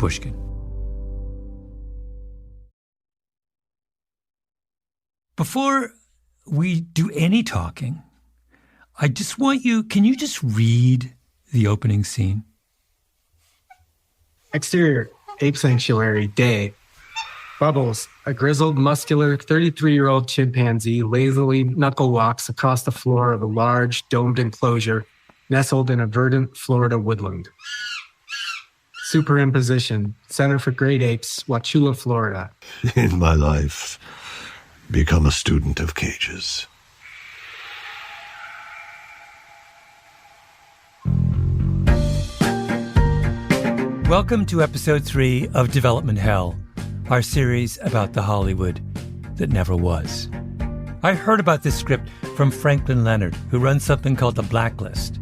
Pushkin. Before we do any talking, I just want you, can you just read the opening scene? Exterior, ape sanctuary, day. Bubbles, a grizzled, muscular, 33-year-old chimpanzee lazily knuckle walks across the floor of a large, domed enclosure nestled in a verdant Florida woodland. Superimposition, Center for Great Apes, Wauchula, Florida. In my life, become a student of cages. Welcome to episode 3 of Development Hell, our series about the Hollywood that never was. I heard about this script from Franklin Leonard, who runs something called The Blacklist.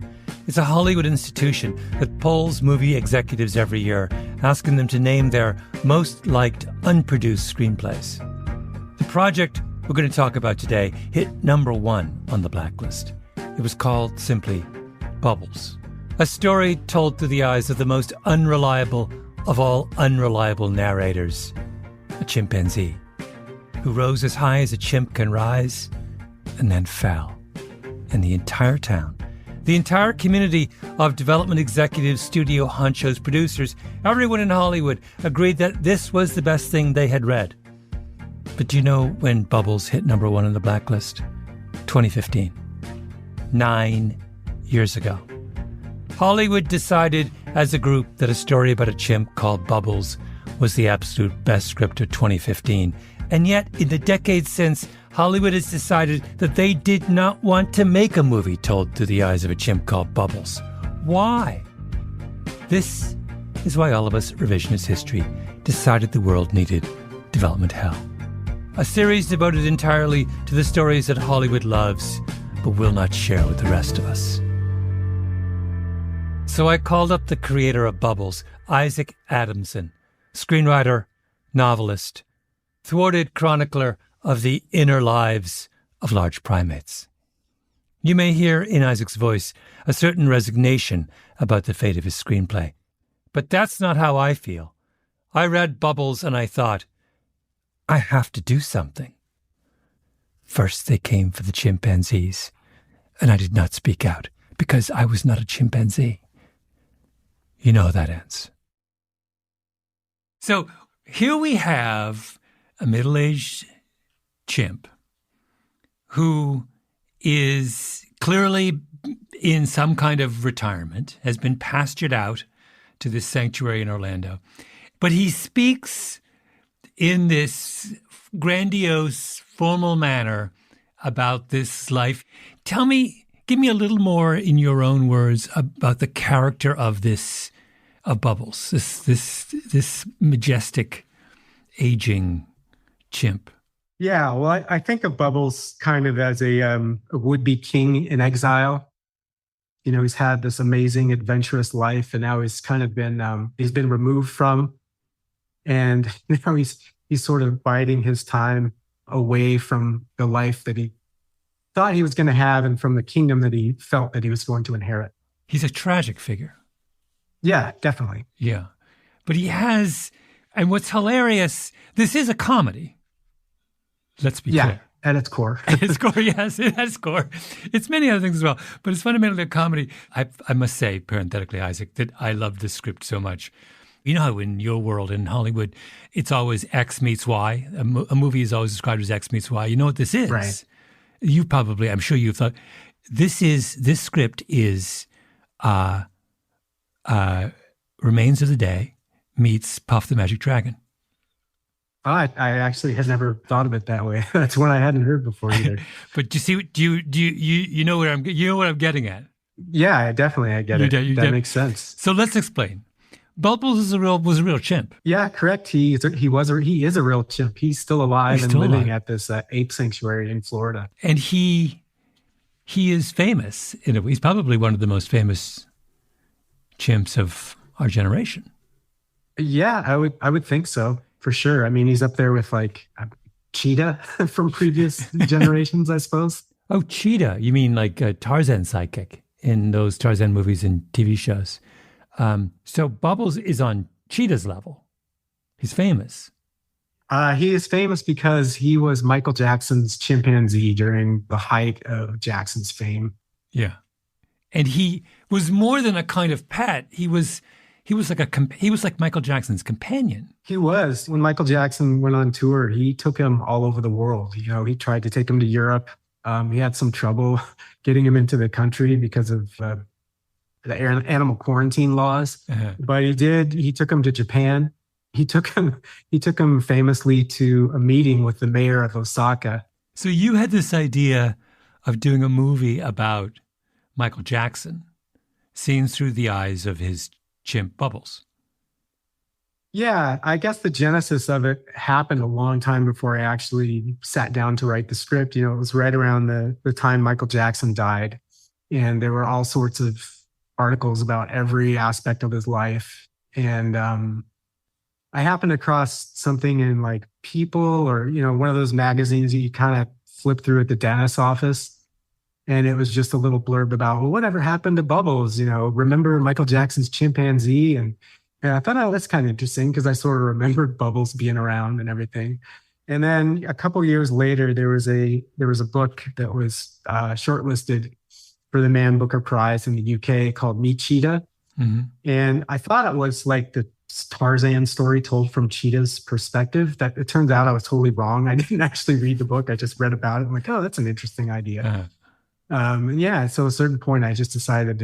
It's a Hollywood institution that polls movie executives every year, asking them to name their most liked unproduced screenplays. The project we're going to talk about today hit number 1 on the Blacklist. It was called simply Bubbles. A story told through the eyes of the most unreliable of all unreliable narrators, a chimpanzee, who rose as high as a chimp can rise and then fell. And the entire town, the entire community of development executives, studio honchos, producers, everyone in Hollywood agreed that this was the best thing they had read. But do you know when Bubbles hit number 1 on the Blacklist? 2015. 9 years ago. Hollywood decided as a group that a story about a chimp called Bubbles was the absolute best script of 2015. And yet, in the decades since, Hollywood has decided that they did not want to make a movie told through the eyes of a chimp called Bubbles. Why? This is why all of us at Revisionist History decided the world needed Development Hell. A series devoted entirely to the stories that Hollywood loves, but will not share with the rest of us. So I called up the creator of Bubbles, Isaac Adamson, screenwriter, novelist, thwarted chronicler of the inner lives of large primates. You may hear in Isaac's voice a certain resignation about the fate of his screenplay. But that's not how I feel. I read Bubbles and I thought, I have to do something. First they came for the chimpanzees, and I did not speak out because I was not a chimpanzee. You know how that ends. So here we have a middle-aged chimp who is clearly in some kind of retirement, has been pastured out to this sanctuary in Orlando. But he speaks in this grandiose, formal manner about this life. Tell me, give me a little more in your own words about the character of Bubbles, this majestic, aging chimp. Yeah, well, I think of Bubbles kind of as a would-be king in exile. You know, he's had this amazing, adventurous life, and now he's kind of been he's been removed from, and now he's sort of biding his time away from the life that he thought he was going to have, and from the kingdom that he felt that he was going to inherit. He's a tragic figure. Yeah, definitely. Yeah. But he has, and what's hilarious, this is a comedy. Let's be clear. At its core. At its core, yes, at its core. It's many other things as well, but it's fundamentally a comedy. I must say, parenthetically, Isaac, that I love this script so much. You know how in your world, in Hollywood, it's always X meets Y. A movie is always described as X meets Y. You know what this is? Right. You probably, I'm sure you've thought, this script is Remains of the Day meets Puff the Magic Dragon. I actually had never thought of it that way. That's one I hadn't heard before either. But you know what I'm getting at? Yeah, definitely I get it. That makes sense. So let's explain. Bubbles was a real chimp. Yeah, correct. He is a real chimp. He's still alive and living at this ape sanctuary in Florida. And he is famous. He's probably one of the most famous chimps of our generation. Yeah, I would think so. For sure. I mean, he's up there with like Cheetah from previous generations, I suppose. Oh, Cheetah. You mean like a Tarzan sidekick in those Tarzan movies and TV shows. So Bubbles is on Cheetah's level. He's famous. He is famous because he was Michael Jackson's chimpanzee during the height of Jackson's fame. Yeah. And he was more than a kind of pet. He was like Michael Jackson's companion. He was. When Michael Jackson went on tour, he took him all over the world. You know, he tried to take him to Europe. He had some trouble getting him into the country because of the animal quarantine laws. Uh-huh. But he did. He took him to Japan. He took him famously to a meeting with the mayor of Osaka. So you had this idea of doing a movie about Michael Jackson, seen through the eyes of his chimp Bubbles. Yeah, I guess the genesis of it happened a long time before I actually sat down to write the script. You know, it was right around the time Michael Jackson died. And there were all sorts of articles about every aspect of his life. And I happened across something in like People or, you know, one of those magazines that you kind of flip through at the dentist's office. And it was just a little blurb about, well, whatever happened to Bubbles? You know, remember Michael Jackson's chimpanzee? And I thought, oh, that's kind of interesting because I sort of remembered Bubbles being around and everything. And then a couple of years later, there was a book that was shortlisted for the Man Booker Prize in the UK called Meet Cheetah. Mm-hmm. And I thought it was like the Tarzan story told from Cheetah's perspective. That it turns out I was totally wrong. I didn't actually read the book. I just read about it. I'm like, oh, that's an interesting idea. Uh-huh. And yeah, so at a certain point, I just decided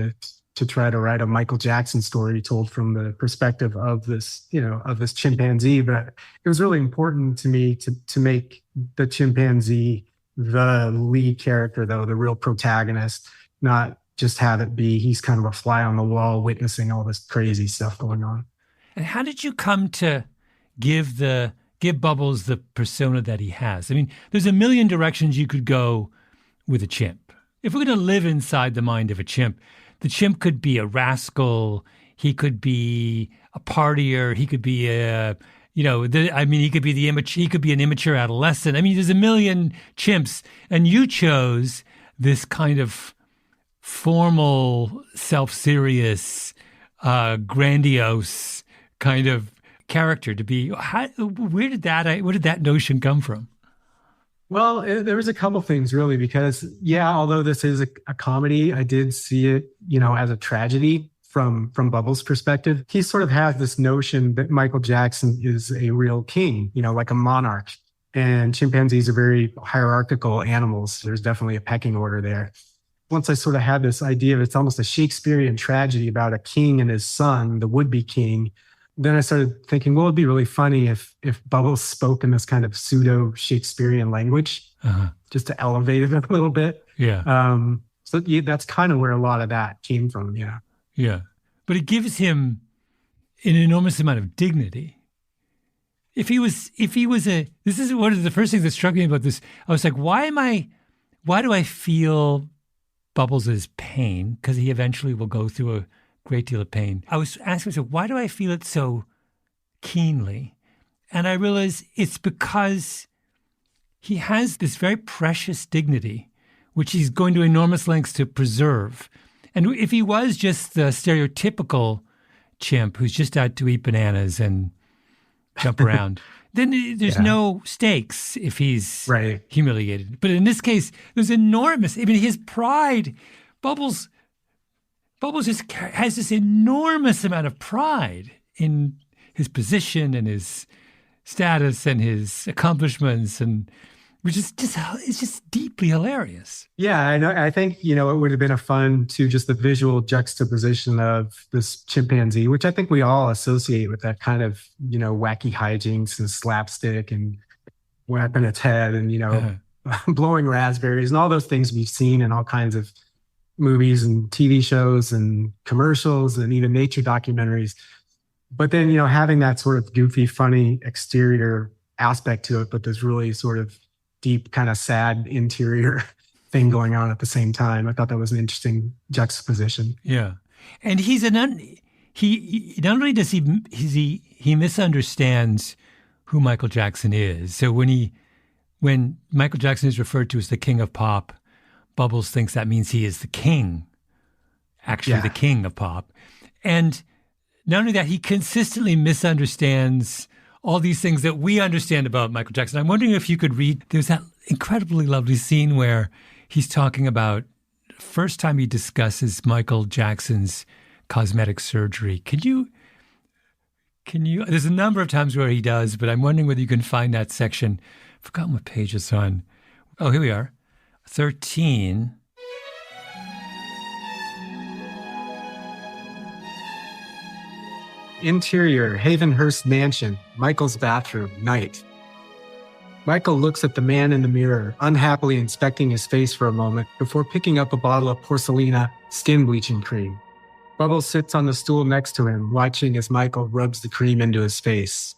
to try to write a Michael Jackson story told from the perspective of this, you know, of this chimpanzee. But it was really important to me to make the chimpanzee the lead character, though, the real protagonist, not just have it be he's kind of a fly on the wall witnessing all this crazy stuff going on. And how did you come to give Bubbles the persona that he has? I mean, there's a million directions you could go with a chimp. If we're going to live inside the mind of a chimp, the chimp could be a rascal. He could be a partier. He could be he could be he could be an immature adolescent. I mean, there's a million chimps, and you chose this kind of formal, self-serious, grandiose kind of character to be. Where did that notion come from? Well, there was a couple things really, because although this is a comedy, I did see it, you know, as a tragedy from Bubbles' perspective. He sort of has this notion that Michael Jackson is a real king, you know, like a monarch, and chimpanzees are very hierarchical animals. There's definitely a pecking order there. Once I sort of had this idea of it's almost a Shakespearean tragedy about a king and his son, the would-be king, then I started thinking, well, it'd be really funny if Bubbles spoke in this kind of pseudo Shakespearean language, just to elevate it a little bit. Yeah. So that's kind of where a lot of that came from. Yeah. Yeah. But it gives him an enormous amount of dignity. This is one of the first things that struck me about this. I was like, why do I feel Bubbles' pain? Because he eventually will go through a great deal of pain. I was asking myself, why do I feel it so keenly? And I realized it's because he has this very precious dignity, which he's going to enormous lengths to preserve. And if he was just the stereotypical chimp who's just out to eat bananas and jump around, then there's no stakes if he's humiliated. But in this case, there's enormous. I mean, his pride, Bubbles has this enormous amount of pride in his position and his status and his accomplishments, and which is just deeply hilarious. Yeah, I think, you know, it would have been a fun to just the visual juxtaposition of this chimpanzee, which I think we all associate with that kind of, you know, wacky hijinks and slapstick and whapping its head and, you know, blowing raspberries and all those things we've seen in all kinds of movies and TV shows and commercials and even nature documentaries. But then, you know, having that sort of goofy, funny exterior aspect to it, but there's really sort of deep, kind of sad interior thing going on at the same time. I thought that was an interesting juxtaposition. Yeah. And he not only does he misunderstands who Michael Jackson is. So when Michael Jackson is referred to as the king of pop, Bubbles thinks that means he is the king, actually the king of pop. And not only that, he consistently misunderstands all these things that we understand about Michael Jackson. I'm wondering if you could read, there's that incredibly lovely scene where he's talking about first time he discusses Michael Jackson's cosmetic surgery. Can you, there's a number of times where he does, but I'm wondering whether you can find that section. I've forgotten what page it's on. Oh, here we are. 13. Interior, Havenhurst Mansion, Michael's bathroom, night. Michael looks at the man in the mirror, unhappily inspecting his face for a moment before picking up a bottle of Porcelina skin bleaching cream. Bubbles sits on the stool next to him, watching as Michael rubs the cream into his face.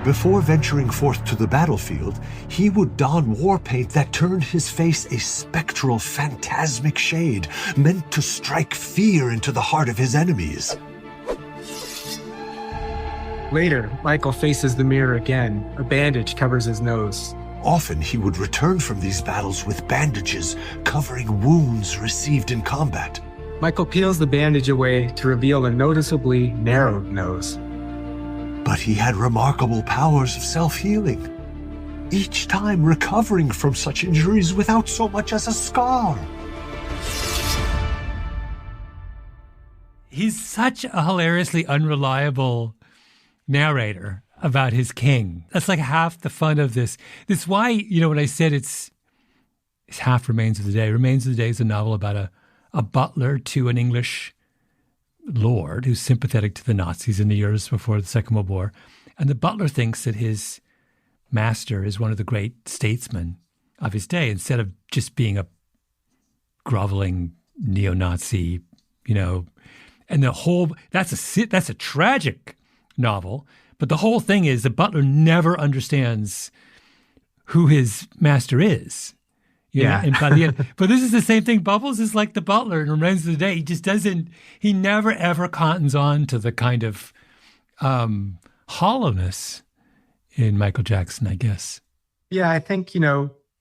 Before venturing forth to the battlefield, he would don war paint that turned his face a spectral, phantasmic shade, meant to strike fear into the heart of his enemies. Later, Michael faces the mirror again. A bandage covers his nose. Often he would return from these battles with bandages covering wounds received in combat. Michael peels the bandage away to reveal a noticeably narrowed nose. But he had remarkable powers of self-healing, each time recovering from such injuries without so much as a scar. He's such a hilariously unreliable narrator about his king. That's like half the fun of this. This is why, when I said it's half Remains of the Day. Remains of the Day is a novel about a butler to an English lord who's sympathetic to the Nazis in the years before the Second World War. And the butler thinks that his master is one of the great statesmen of his day, instead of just being a groveling neo-Nazi, and that's a tragic novel. But the whole thing is the butler never understands who his master is. And by the end, but this is the same thing. Bubbles is like the butler in Remains of the Day. He just he never ever cottons on to the kind of hollowness in Michael Jackson, I guess. Yeah, I think,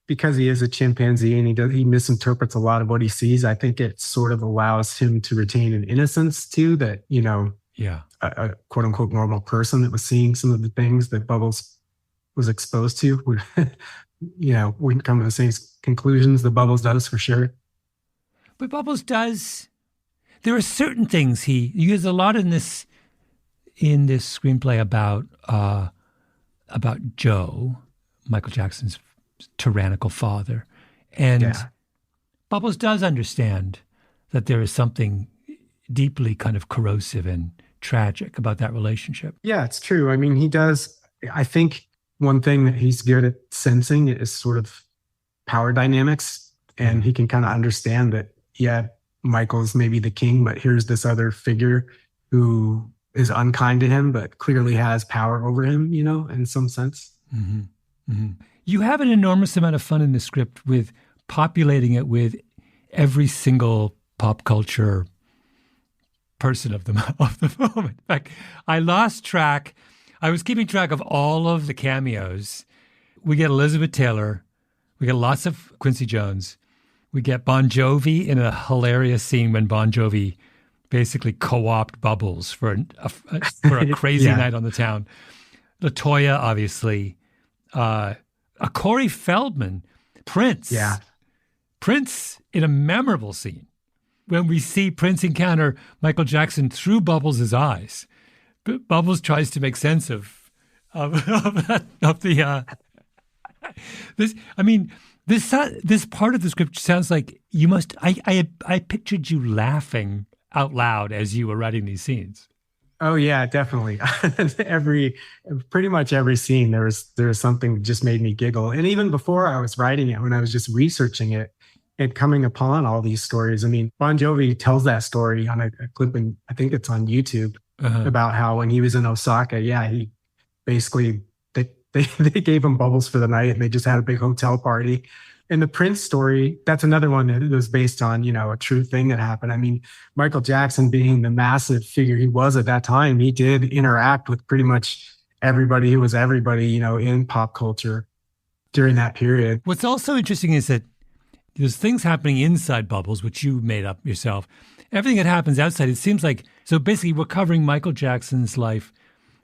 because he is a chimpanzee and he misinterprets a lot of what he sees, I think it sort of allows him to retain an innocence too that, a quote unquote normal person that was seeing some of the things that Bubbles was exposed to would, wouldn't come to the same conclusions that Bubbles does for sure. But Bubbles does, there are certain things he uses a lot in this screenplay about Joe, Michael Jackson's tyrannical father. And Bubbles does understand that there is something deeply kind of corrosive and tragic about that relationship. Yeah, it's true. I mean, he does. I think one thing that he's good at sensing is sort of power dynamics. And he can kind of understand that, Michael's maybe the king, but here's this other figure who is unkind to him, but clearly has power over him, in some sense. Mm-hmm. Mm-hmm. You have an enormous amount of fun in the script with populating it with every single pop culture person of the moment. In fact, I lost track. I was keeping track of all of the cameos. We get Elizabeth Taylor. We get lots of Quincy Jones. We get Bon Jovi in a hilarious scene when Bon Jovi basically co-opted Bubbles for a crazy night on the town. LaToya, obviously. A Corey Feldman. Prince. Yeah. Prince in a memorable scene when we see Prince encounter Michael Jackson through Bubbles' eyes. Bubbles tries to make sense of the this. I mean, this part of the script sounds like you must. I pictured you laughing out loud as you were writing these scenes. Oh yeah, definitely. Pretty much every scene, there was something that just made me giggle. And even before I was writing it, when I was just researching it and coming upon all these stories, I mean, Bon Jovi tells that story on a clip, and I think it's on YouTube, about how when he was in Osaka, he basically they gave him Bubbles for the night, and they just had a big hotel party. And the Prince story, that's another one that was based on, a true thing that happened. I mean, Michael Jackson being the massive figure he was at that time, he did interact with pretty much everybody who was everybody, in pop culture during that period. What's also interesting is that There's things happening inside Bubbles, which you made up yourself. Everything that happens outside, it seems like, so basically we're covering Michael Jackson's life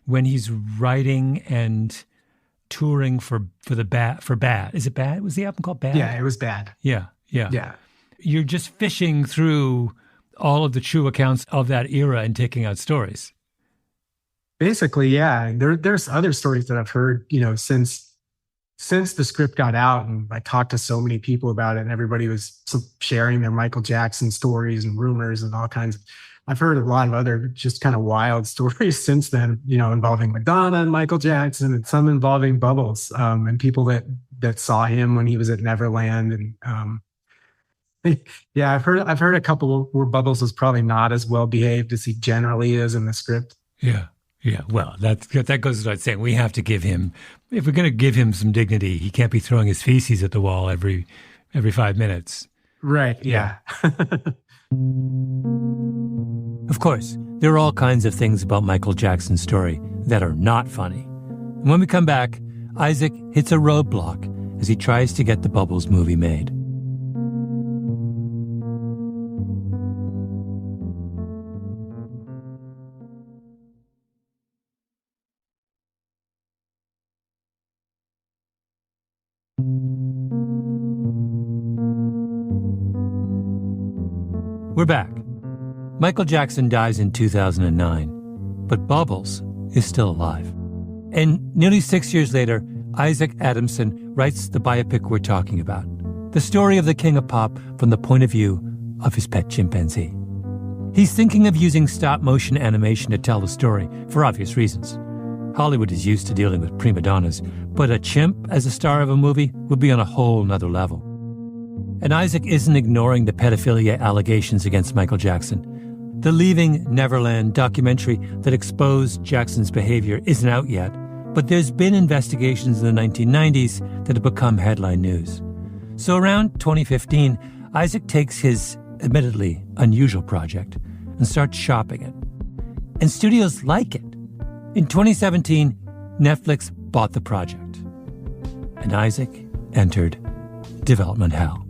when he's writing and touring for Bad. Is it Bad? Was the album called Bad? Yeah, it was Bad. Yeah. Yeah. You're just fishing through all of the true accounts of that era and taking out stories. Basically, yeah. There's other stories that I've heard, since the script got out, and I talked to so many people about it, and everybody was sharing their Michael Jackson stories and rumors and all kinds of. I've heard a lot of other just kind of wild stories since then, involving Madonna and Michael Jackson, and some involving Bubbles, and people that saw him when he was at Neverland. And yeah, I've heard a couple where Bubbles was probably not as well behaved as he generally is in the script. Yeah. Yeah, well, that goes without saying. We have to give him, if we're going to give him some dignity, he can't be throwing his feces at the wall every 5 minutes. Right, yeah. Of course, there are all kinds of things about Michael Jackson's story that are not funny. And when we come back, Isaac hits a roadblock as he tries to get the Bubbles movie made. We're back. Michael Jackson dies in 2009, but Bubbles is still alive. And nearly 6 years later, Isaac Adamson writes the biopic we're talking about, the story of the king of pop from the point of view of his pet chimpanzee. He's thinking of using stop-motion animation to tell the story for obvious reasons. Hollywood is used to dealing with prima donnas, but a chimp as a star of a movie would be on a whole nother level. And Isaac isn't ignoring the pedophilia allegations against Michael Jackson. The Leaving Neverland documentary that exposed Jackson's behavior isn't out yet, but there's been investigations in the 1990s that have become headline news. So around 2015, Isaac takes his admittedly unusual project and starts shopping it. And studios like it. In 2017, Netflix bought the project. And Isaac entered development hell.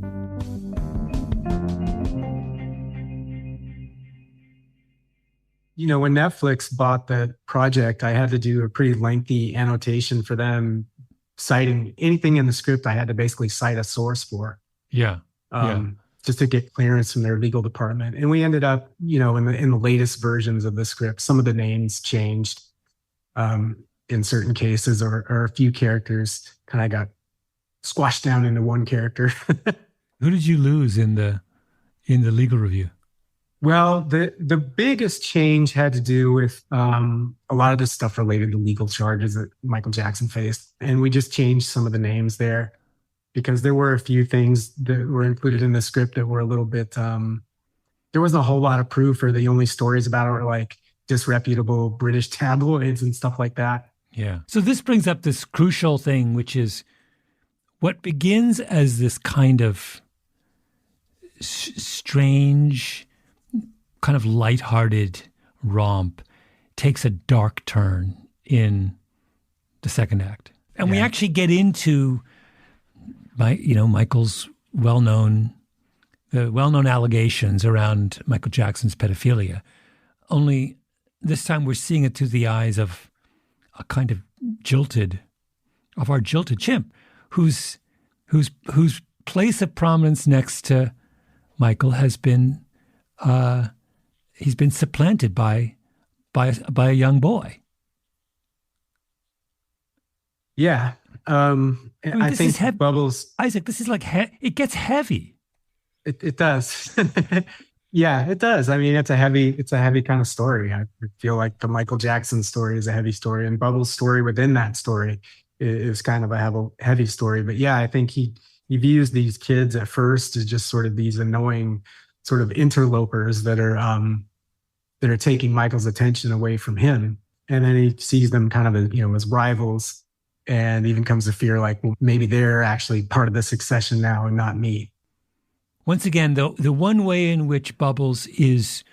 When Netflix bought the project, I had to do a pretty lengthy annotation for them, citing anything in the script. I had to basically cite a source for. Yeah. Just to get clearance from their legal department. And we ended up, in the latest versions of the script, some of the names changed in certain cases, or a few characters kind of got squashed down into one character. Who did you lose in the legal review? Well, the biggest change had to do with a lot of the stuff related to legal charges that Michael Jackson faced. And we just changed some of the names there because there were a few things that were included in the script that were a little bit, there wasn't a whole lot of proof, or the only stories about it were like disreputable British tabloids and stuff like that. Yeah. So this brings up this crucial thing, which is what begins as this kind of strange, kind of lighthearted romp takes a dark turn in the second act. And we actually get into Michael's well-known allegations around Michael Jackson's pedophilia. Only this time we're seeing it through the eyes of a kind of our jilted chimp, whose place of prominence next to Michael has been he's been supplanted by a young boy. Yeah. I think Bubbles... Isaac, this is like, it gets heavy. It does. Yeah, it does. I mean, it's a heavy kind of story. I feel like the Michael Jackson story is a heavy story, and Bubbles' story within that story is kind of a heavy story. But yeah, I think he views these kids at first as just sort of these annoying sort of interlopers that are taking Michael's attention away from him. And then he sees them kind of as rivals, and even comes to fear like, well, maybe they're actually part of the succession now and not me. Once again, the one way in which Bubbles sees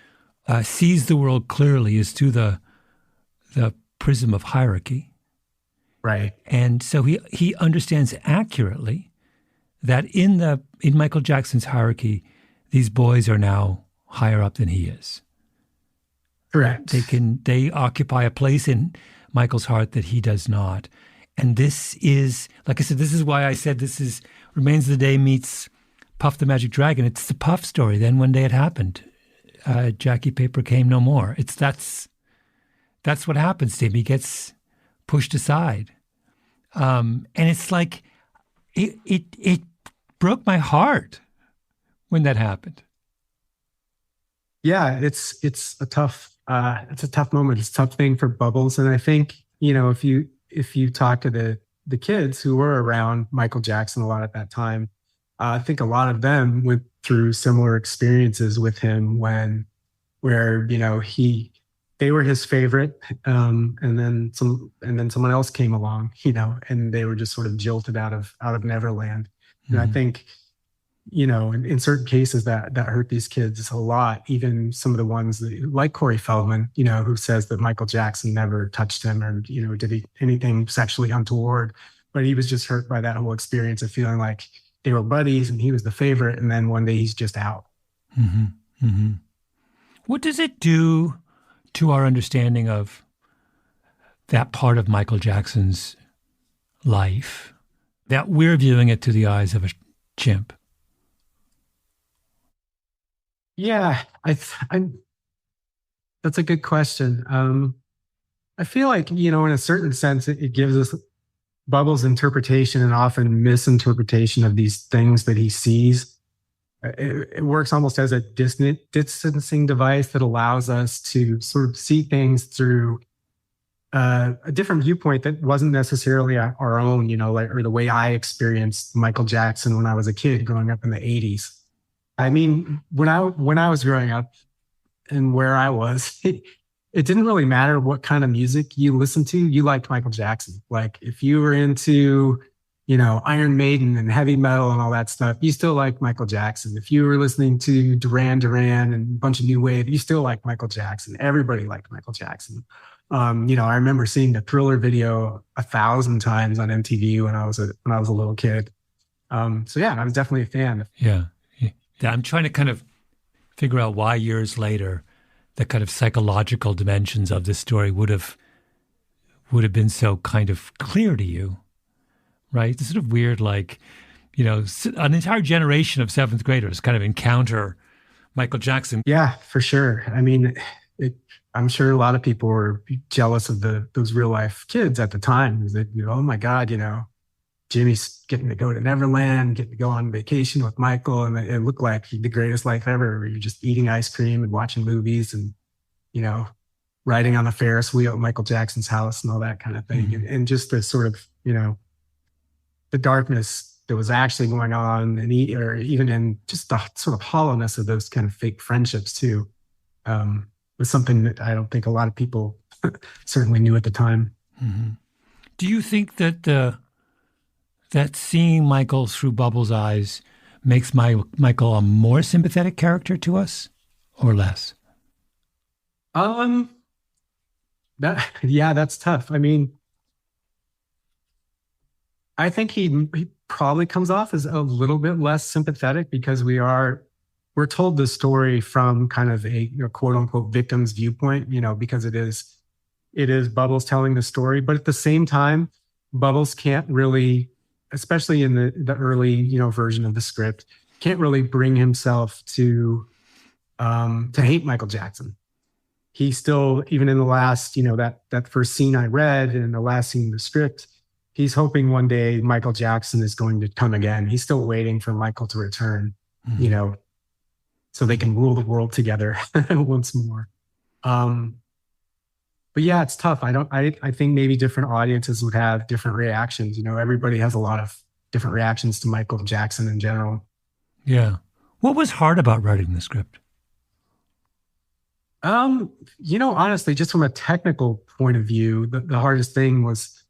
the world clearly is through the prism of hierarchy. Right. And so he understands accurately that in Michael Jackson's hierarchy, these boys are now higher up than he is. Correct. They occupy a place in Michael's heart that he does not. And this is, like I said, this is why I said this is Remains of the Day meets Puff the Magic Dragon. It's the Puff story. Then one day it happened. Jackie Paper came no more. That's what happens to him. He gets pushed aside. And it's like, it broke my heart when that happened. Yeah, it's a tough moment. It's a tough thing for Bubbles. And I think, if you talk to the kids who were around Michael Jackson a lot at that time, I think a lot of them went through similar experiences with him where they were his favorite, and then someone else came along, and they were just sort of jilted out of Neverland. And I think, in certain cases that hurt these kids a lot. Even some of the ones like Corey Feldman, who says that Michael Jackson never touched him or, did anything sexually untoward, but he was just hurt by that whole experience of feeling like they were buddies and he was the favorite. And then one day he's just out. Mm-hmm. Mm-hmm. What does it do to our understanding of that part of Michael Jackson's life that we're viewing it through the eyes of a chimp? Yeah, that's a good question. I feel like, in a certain sense, it gives us Bubbles' interpretation and often misinterpretation of these things that he sees. It works almost as a distancing device that allows us to sort of see things through a different viewpoint that wasn't necessarily our own, or the way I experienced Michael Jackson when I was a kid growing up in the 80s. I mean, when I was growing up and where I was, it didn't really matter what kind of music you listened to. You liked Michael Jackson. Like if you were into, Iron Maiden and heavy metal and all that stuff, you still liked Michael Jackson. If you were listening to Duran Duran and a bunch of new wave, you still liked Michael Jackson. Everybody liked Michael Jackson. I remember seeing the Thriller video 1,000 times on MTV when I was a little kid. So yeah, I was definitely a fan. Yeah. I'm trying to kind of figure out why years later the kind of psychological dimensions of this story would have been so kind of clear to you, right? It's sort of weird, like, an entire generation of seventh graders kind of encounter Michael Jackson. Yeah, for sure. I mean, I'm sure a lot of people were jealous of those real life kids at the time. That, oh my God, Jimmy's getting to go to Neverland, getting to go on vacation with Michael, and it looked like the greatest life ever, where you're just eating ice cream and watching movies and, riding on a Ferris wheel at Michael Jackson's house and all that kind of thing. Mm-hmm. And just the sort of, the darkness that was actually going on, and or even in just the sort of hollowness of those kind of fake friendships too, was something that I don't think a lot of people certainly knew at the time. Mm-hmm. Do you think that that seeing Michael through Bubbles' eyes makes Michael a more sympathetic character to us or less? That's tough. I mean, I think he probably comes off as a little bit less sympathetic because we're told the story from kind of a quote unquote victim's viewpoint, because it is Bubbles telling the story. But at the same time, Bubbles can't really, especially in the early, version of the script, can't really bring himself to hate Michael Jackson. He still, even in the last, that first scene I read and the last scene in the script, he's hoping one day Michael Jackson is going to come again. He's still waiting for Michael to return, mm-hmm. So they can rule the world together once more. But yeah, it's tough. I think maybe different audiences would have different reactions. Everybody has a lot of different reactions to Michael Jackson in general. Yeah. What was hard about writing the script? Honestly, just from a technical point of view, the hardest thing was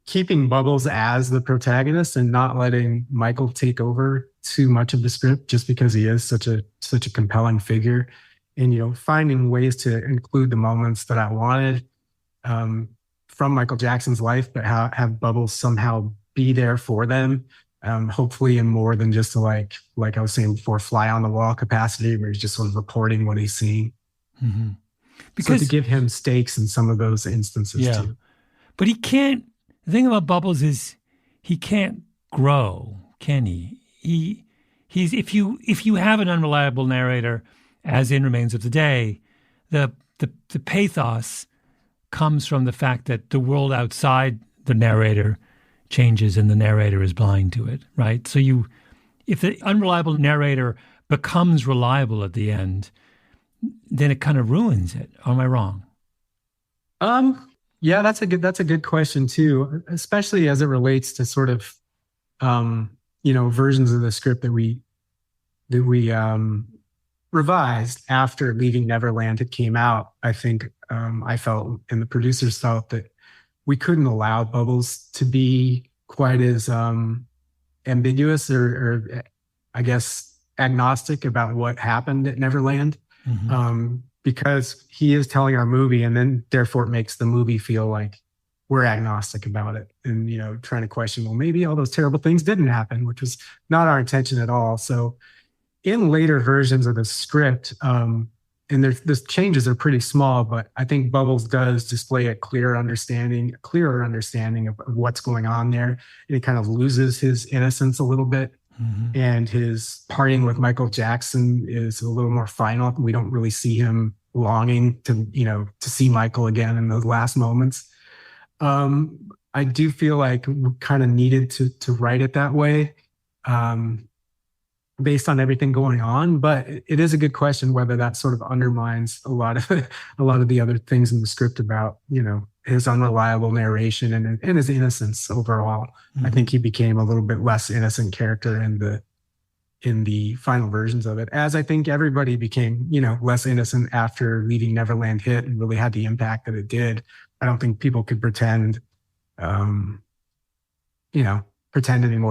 keeping Bubbles as the protagonist and not letting Michael take over too much of the script, just because he is such a compelling figure. And, finding ways to include the moments that I wanted from Michael Jackson's life, but have Bubbles somehow be there for them. hopefully in more than just like I was saying before, fly on the wall capacity, where he's just sort of reporting what he's seeing. Mm-hmm. Because to give him stakes in some of those instances too. But he can't, the thing about Bubbles is he can't grow, can he? He's if you have an unreliable narrator, as in Remains of the Day, the pathos comes from the fact that the world outside the narrator changes and the narrator is blind to it, right? So if the unreliable narrator becomes reliable at the end, then it kind of ruins it. Or am I wrong? Yeah, that's a good question too, especially as it relates to sort of versions of the script that we revised after Leaving Neverland had came out. I think I felt, and the producers felt, that we couldn't allow Bubbles to be quite as ambiguous or I guess agnostic about what happened at Neverland. Mm-hmm. Because he is telling our movie, and then therefore it makes the movie feel like we're agnostic about it, and trying to question, well, maybe all those terrible things didn't happen, which was not our intention at all. So in later versions of the script, and the changes are pretty small, but I think Bubbles does display a clearer understanding of what's going on there. And he kind of loses his innocence a little bit. Mm-hmm. And his parting with Michael Jackson is a little more final. We don't really see him longing to see Michael again in those last moments. I do feel like we kind of needed to write it that way, based on everything going on. But it is a good question whether that sort of undermines a lot of the other things in the script about his unreliable narration and his innocence overall. Mm-hmm. I think he became a little bit less innocent character in the final versions of it, as I think everybody became, less innocent after Leaving Neverland hit and really had the impact that it did. I don't think people could pretend anymore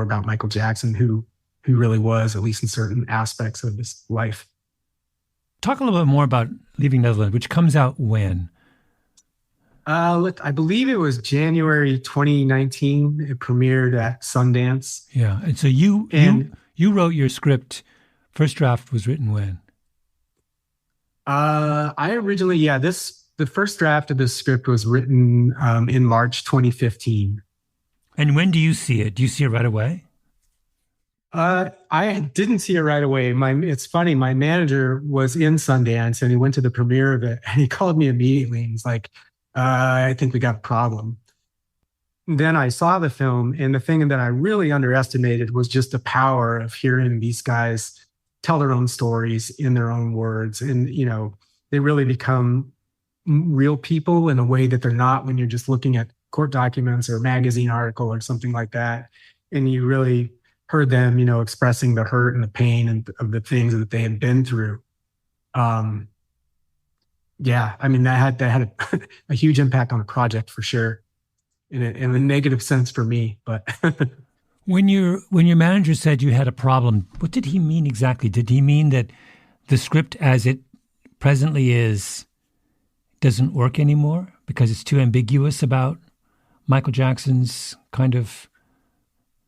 about Michael Jackson, who really was, at least in certain aspects of his life. Talk a little bit more about Leaving Neverland, which comes out when? I believe it was January 2019. It premiered at Sundance. Yeah, and so you wrote your script. First draft was written when? I originally, the first draft of this script was written in March 2015. And when do you see it? Do you see it right away? I didn't see it right away. It's funny. My manager was in Sundance and he went to the premiere of it and he called me immediately. And he's like, I think we got a problem. Then I saw the film, and the thing that I really underestimated was just the power of hearing these guys tell their own stories in their own words. And, they really become real people in a way that they're not when you're just looking at court documents or a magazine article or something like that. And you really heard them, expressing the hurt and the pain and of the things that they had been through. That had a huge impact on the project for sure, in a negative sense for me. But when your manager said you had a problem, what did he mean exactly? Did he mean that the script as it presently is doesn't work anymore because it's too ambiguous about Michael Jackson's kind of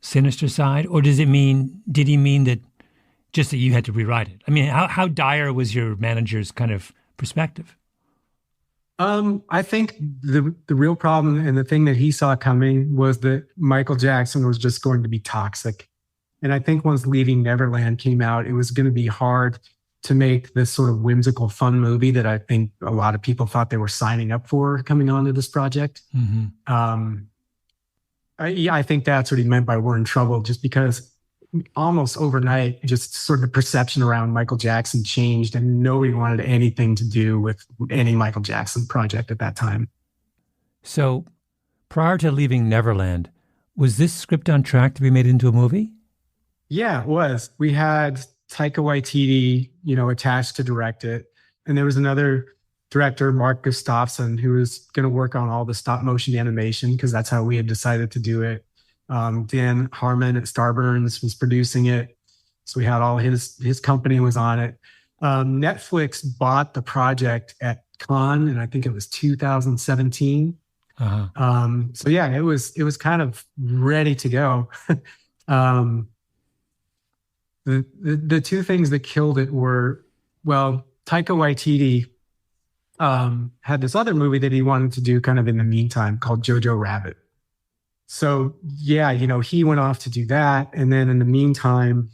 sinister side? Or did he mean that just that you had to rewrite it? I mean, how dire was your manager's kind of perspective? I think the real problem and the thing that he saw coming was that Michael Jackson was just going to be toxic. And I think once Leaving Neverland came out, it was going to be hard to make this sort of whimsical, fun movie that I think a lot of people thought they were signing up for coming onto this project. Mm-hmm. I think that's what he meant by we're in trouble, just because almost overnight, just sort of the perception around Michael Jackson changed and nobody wanted anything to do with any Michael Jackson project at that time. So prior to Leaving Neverland, was this script on track to be made into a movie? Yeah, it was. We had Taika Waititi, attached to direct it. And there was another director, Mark Gustafson, who was going to work on all the stop motion animation because that's how we had decided to do it. Dan Harmon at Starburns was producing it. So we had all his company was on it. Netflix bought the project at Cannes, and I think it was 2017. Uh-huh. So yeah, it was kind of ready to go. Um, the two things that killed it were, well, Taika Waititi had this other movie that he wanted to do kind of in the meantime called Jojo Rabbit. So yeah, he went off to do that. And then in the meantime,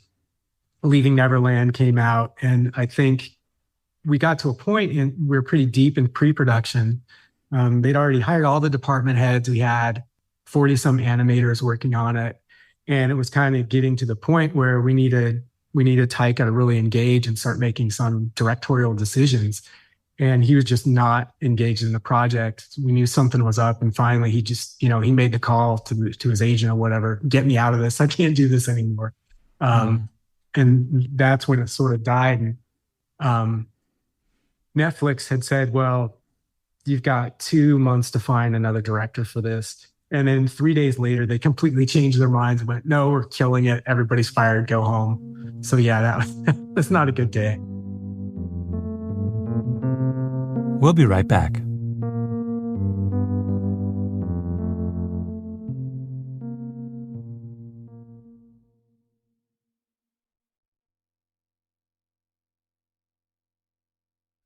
Leaving Neverland came out. And I think we got to a point and we were pretty deep in pre-production. They'd already hired all the department heads. We had 40 some animators working on it. And it was kind of getting to the point where we needed Taika to really engage and start making some directorial decisions. And he was just not engaged in the project. We knew something was up. And finally, he just, he made the call to his agent or whatever, get me out of this. I can't do this anymore. And that's when it sort of died. And Netflix had said, well, you've got 2 months to find another director for this. And then 3 days later, they completely changed their minds and went, no, we're killing it. Everybody's fired. Go home. So yeah, that's not a good day. We'll be right back.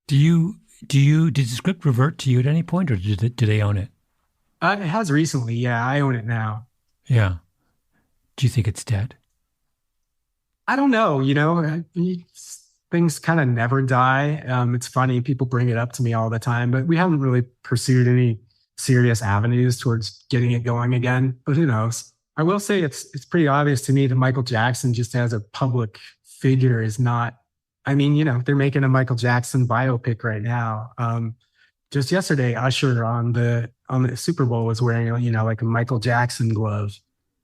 Did the script revert to you at any point, or do they own it? It has recently. Yeah, I own it now. Yeah. Do you think it's dead? I don't know. Things kind of never die. It's funny. People bring it up to me all the time, but we haven't really pursued any serious avenues towards getting it going again. But who knows? I will say it's pretty obvious to me that Michael Jackson, just as a public figure, is not. I mean, they're making a Michael Jackson biopic right now. Just yesterday, Usher on the Super Bowl was wearing, like a Michael Jackson glove.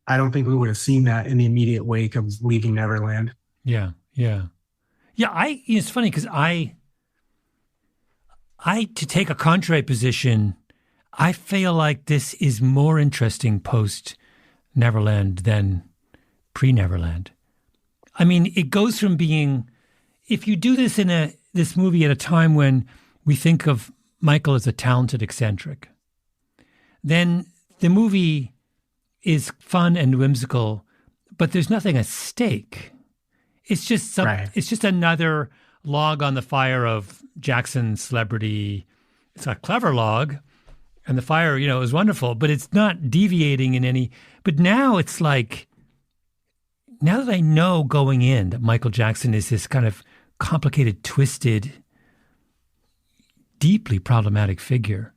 I don't think we would have seen that in the immediate wake of Leaving Neverland. Yeah. It's funny because I to take a contrary position, I feel like this is more interesting post Neverland than pre Neverland. I mean, it goes from being, if you do this this movie at a time when we think of Michael as a talented eccentric, then the movie is fun and whimsical, but there's nothing at stake. It's just It's just another log on the fire of Jackson's celebrity. It's a clever log, and the fire, is wonderful, but it's not deviating in any. But now it's like, now that I know going in that Michael Jackson is this kind of complicated, twisted, deeply problematic figure,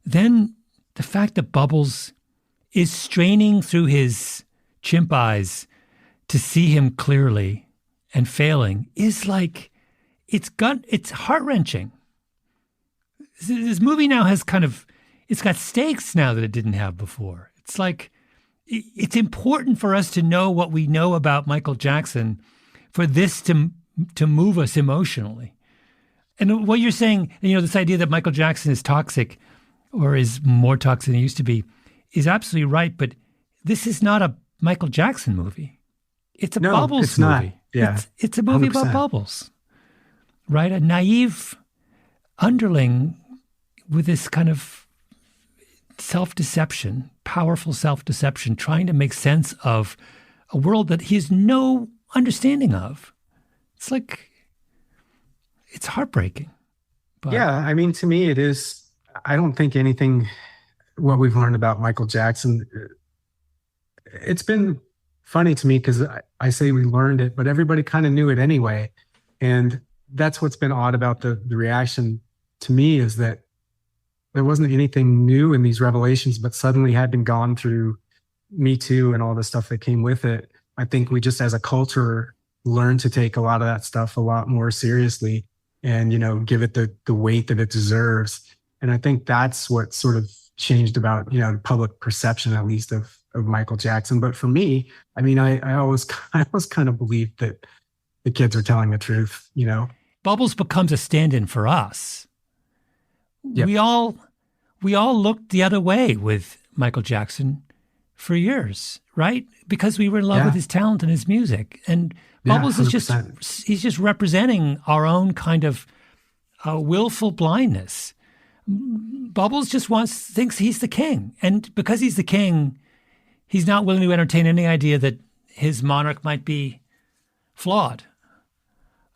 then the fact that Bubbles is straining through his chimp eyes to see him clearly and failing is like, it's heart-wrenching. This movie now has it's got stakes now that it didn't have before. It's like, it's important for us to know what we know about Michael Jackson for this to move us emotionally. And what you're saying, this idea that Michael Jackson is toxic or is more toxic than he used to be is absolutely right. But this is not a Michael Jackson movie. It's a Bubbles movie. Not. Yeah. It's a movie 100%. About Bubbles, right? A naive underling with this kind of self-deception, powerful self-deception, trying to make sense of a world that he has no understanding of. It's like, it's heartbreaking. But yeah, I mean, to me, it is. I don't think anything, what we've learned about Michael Jackson, it's been funny to me because I say we learned it, but everybody kind of knew it anyway. And that's what's been odd about the reaction to me, is that there wasn't anything new in these revelations, but suddenly had been gone through Me Too and all the stuff that came with it. I think we just as a culture learned to take a lot of that stuff a lot more seriously and, give it the weight that it deserves. And I think that's what sort of changed about, the public perception, at least of Michael Jackson. But for me, I mean, I always kind of believed that the kids are telling the truth, Bubbles becomes a stand-in for us. Yep. We all looked the other way with Michael Jackson for years, right? Because we were in love with his talent and his music. And Bubbles is he's just representing our own kind of willful blindness. Bubbles just thinks he's the king. And because he's the king, he's not willing to entertain any idea that his monarch might be flawed,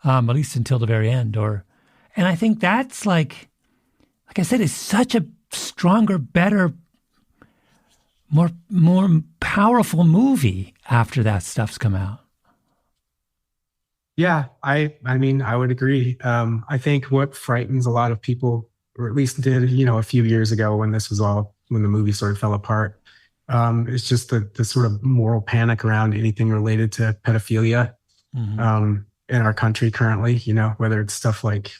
at least until the very end. And I think that's like I said, is such a stronger, better, more powerful movie after that stuff's come out. Yeah, I mean, I would agree. I think what frightens a lot of people, or at least did, a few years ago when the movie sort of fell apart, it's just the sort of moral panic around anything related to pedophilia in our country currently, whether it's stuff like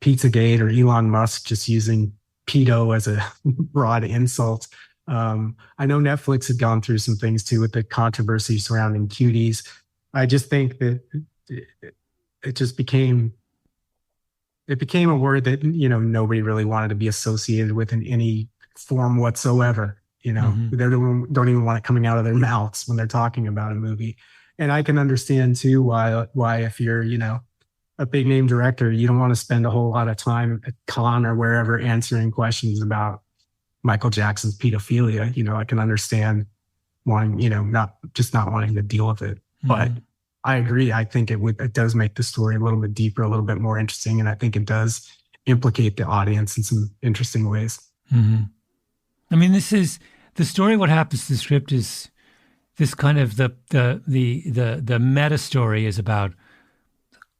Pizzagate or Elon Musk just using pedo as a broad insult. I know Netflix had gone through some things too with the controversy surrounding cuties. I just think that it just became a word that, nobody really wanted to be associated with in any form whatsoever. They don't even want it coming out of their mouths when they're talking about a movie. And I can understand too why if you're, a big name director, you don't want to spend a whole lot of time at Cannes or wherever answering questions about Michael Jackson's pedophilia. I can understand wanting, not wanting to deal with it. But I agree. I think it does make the story a little bit deeper, a little bit more interesting. And I think it does implicate the audience in some interesting ways. Mm-hmm. I mean, this is the story. What happens to the script is this kind of the meta story is about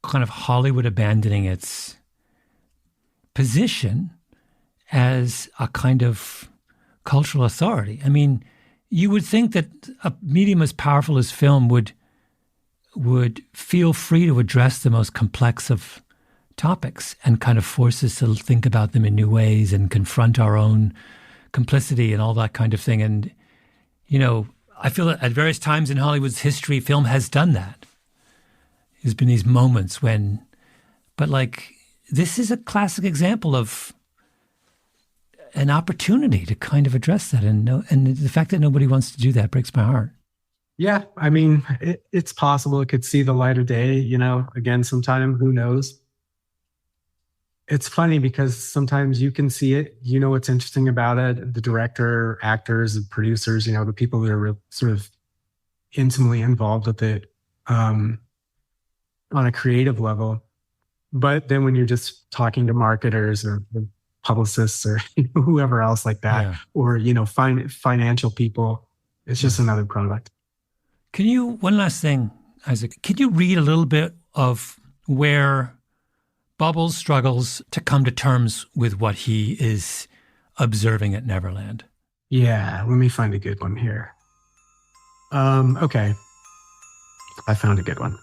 kind of Hollywood abandoning its position as a kind of cultural authority. I mean, you would think that a medium as powerful as film would feel free to address the most complex of topics and kind of force us to think about them in new ways and confront our own complicity and all that kind of thing. And, I feel that at various times in Hollywood's history, film has done that. There's been these moments but this is a classic example of an opportunity to kind of address that. And the fact that nobody wants to do that breaks my heart. Yeah. I mean, it's possible it could see the light of day, again, sometime, who knows? It's funny because sometimes you can see it, what's interesting about it, the director, actors, and producers, the people that are sort of intimately involved with it on a creative level. But then when you're just talking to marketers or publicists or whoever else like that, or, financial people, it's just another product. One last thing, Isaac, could you read a little bit of where Bubbles struggles to come to terms with what he is observing at Neverland? Yeah, let me find a good one here. Okay. I found a good one.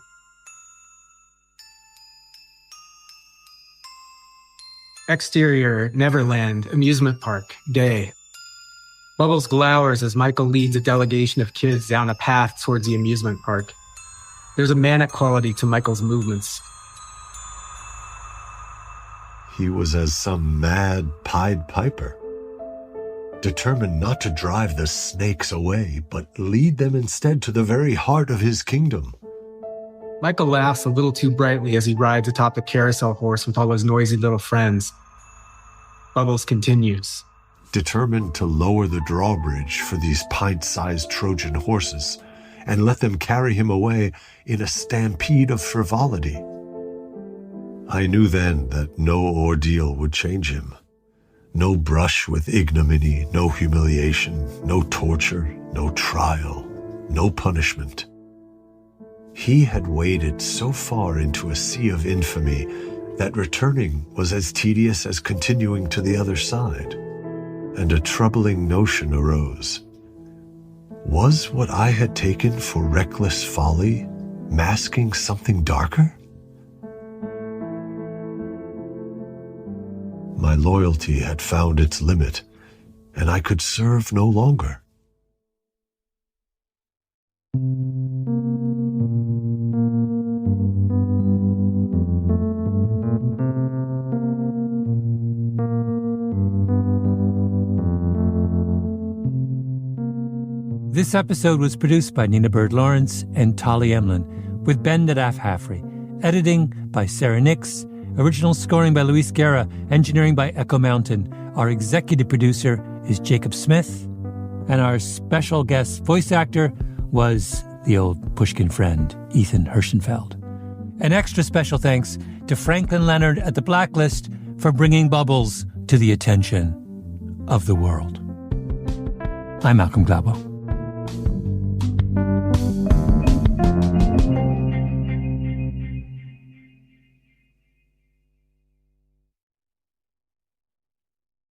Exterior, Neverland, amusement park, day. Bubbles glowers as Michael leads a delegation of kids down a path towards the amusement park. There's a manic quality to Michael's movements. He was as some mad Pied Piper, determined not to drive the snakes away, but lead them instead to the very heart of his kingdom. Michael laughs a little too brightly as he rides atop the carousel horse with all his noisy little friends. Bubbles continues. Determined to lower the drawbridge for these pint-sized Trojan horses and let them carry him away in a stampede of frivolity. I knew then that no ordeal would change him. No brush with ignominy, no humiliation, no torture, no trial, no punishment. He had waded so far into a sea of infamy that returning was as tedious as continuing to the other side. And a troubling notion arose. Was what I had taken for reckless folly masking something darker? My loyalty had found its limit, and I could serve no longer. This episode was produced by Nina Bird-Lawrence and Tali Emlin, with Ben Nadaf Hafri, editing by Sarah Nix, original scoring by Luis Guerra, engineering by Echo Mountain. Our executive producer is Jacob Smith, and our special guest voice actor was the old Pushkin friend, Ethan Hirschenfeld. An extra special thanks to Franklin Leonard at The Blacklist for bringing Bubbles to the attention of the world. I'm Malcolm Gladwell.